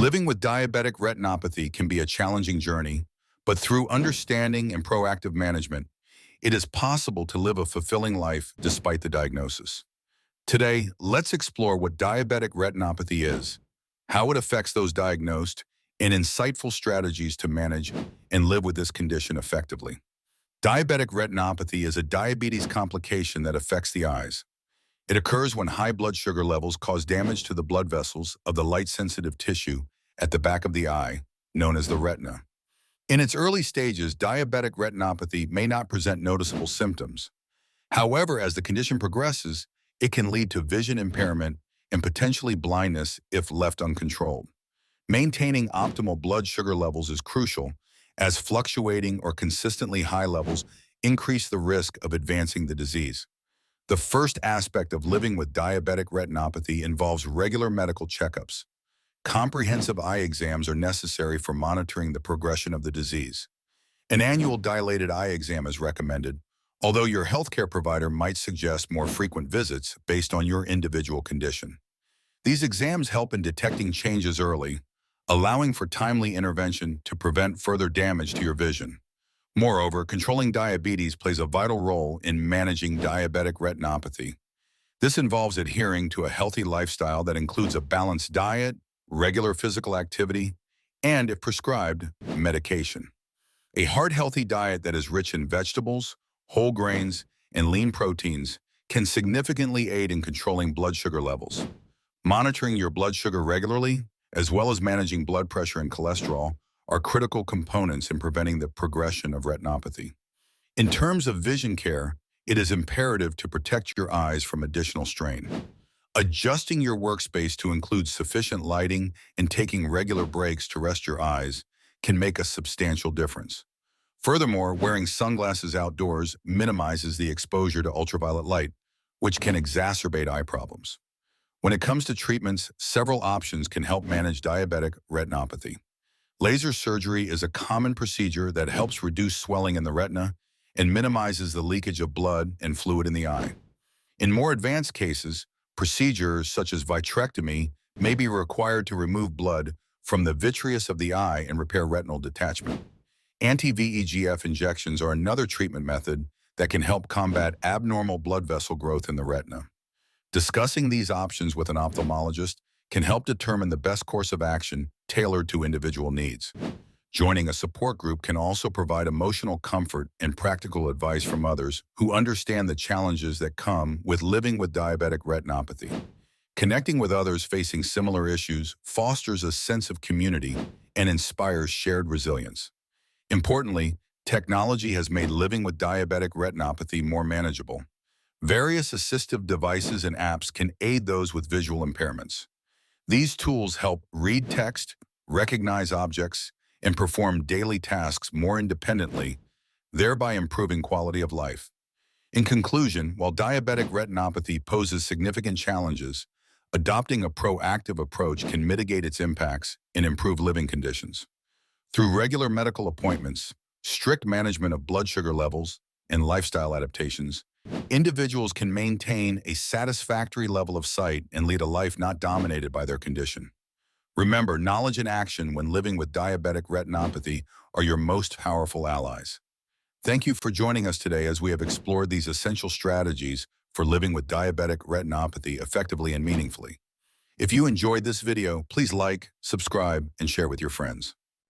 Living with diabetic retinopathy can be a challenging journey, but through understanding and proactive management, it is possible to live a fulfilling life despite the diagnosis. Today, let's explore what diabetic retinopathy is, how it affects those diagnosed, and insightful strategies to manage and live with this condition effectively. Diabetic retinopathy is a diabetes complication that affects the eyes. It occurs when high blood sugar levels cause damage to the blood vessels of the light-sensitive tissue at the back of the eye, known as the retina. In its early stages, diabetic retinopathy may not present noticeable symptoms. However, as the condition progresses, it can lead to vision impairment and potentially blindness if left uncontrolled. Maintaining optimal blood sugar levels is crucial, as fluctuating or consistently high levels increase the risk of advancing the disease. The first aspect of living with diabetic retinopathy involves regular medical checkups. Comprehensive eye exams are necessary for monitoring the progression of the disease. An annual dilated eye exam is recommended, although your healthcare provider might suggest more frequent visits based on your individual condition. These exams help in detecting changes early, allowing for timely intervention to prevent further damage to your vision. Moreover, controlling diabetes plays a vital role in managing diabetic retinopathy. This involves adhering to a healthy lifestyle that includes a balanced diet, regular physical activity, and, if prescribed, medication. A heart-healthy diet that is rich in vegetables, whole grains, and lean proteins can significantly aid in controlling blood sugar levels. Monitoring your blood sugar regularly, as well as managing blood pressure and cholesterol, are critical components in preventing the progression of retinopathy. In terms of vision care, it is imperative to protect your eyes from additional strain. Adjusting your workspace to include sufficient lighting and taking regular breaks to rest your eyes can make a substantial difference. Furthermore, wearing sunglasses outdoors minimizes the exposure to ultraviolet light, which can exacerbate eye problems. When it comes to treatments, several options can help manage diabetic retinopathy. Laser surgery is a common procedure that helps reduce swelling in the retina and minimizes the leakage of blood and fluid in the eye. In more advanced cases, procedures such as vitrectomy may be required to remove blood from the vitreous of the eye and repair retinal detachment. Anti-VEGF injections are another treatment method that can help combat abnormal blood vessel growth in the retina. Discussing these options with an ophthalmologist can help determine the best course of action tailored to individual needs. Joining a support group can also provide emotional comfort and practical advice from others who understand the challenges that come with living with diabetic retinopathy. Connecting with others facing similar issues fosters a sense of community and inspires shared resilience. Importantly, technology has made living with diabetic retinopathy more manageable. Various assistive devices and apps can aid those with visual impairments. These tools help read text, recognize objects, and perform daily tasks more independently, thereby improving quality of life. In conclusion, while diabetic retinopathy poses significant challenges, adopting a proactive approach can mitigate its impacts and improve living conditions. Through regular medical appointments, strict management of blood sugar levels, and lifestyle adaptations, individuals can maintain a satisfactory level of sight and lead a life not dominated by their condition. Remember, knowledge and action when living with diabetic retinopathy are your most powerful allies. Thank you for joining us today as we have explored these essential strategies for living with diabetic retinopathy effectively and meaningfully. If you enjoyed this video, please like, subscribe, and share with your friends.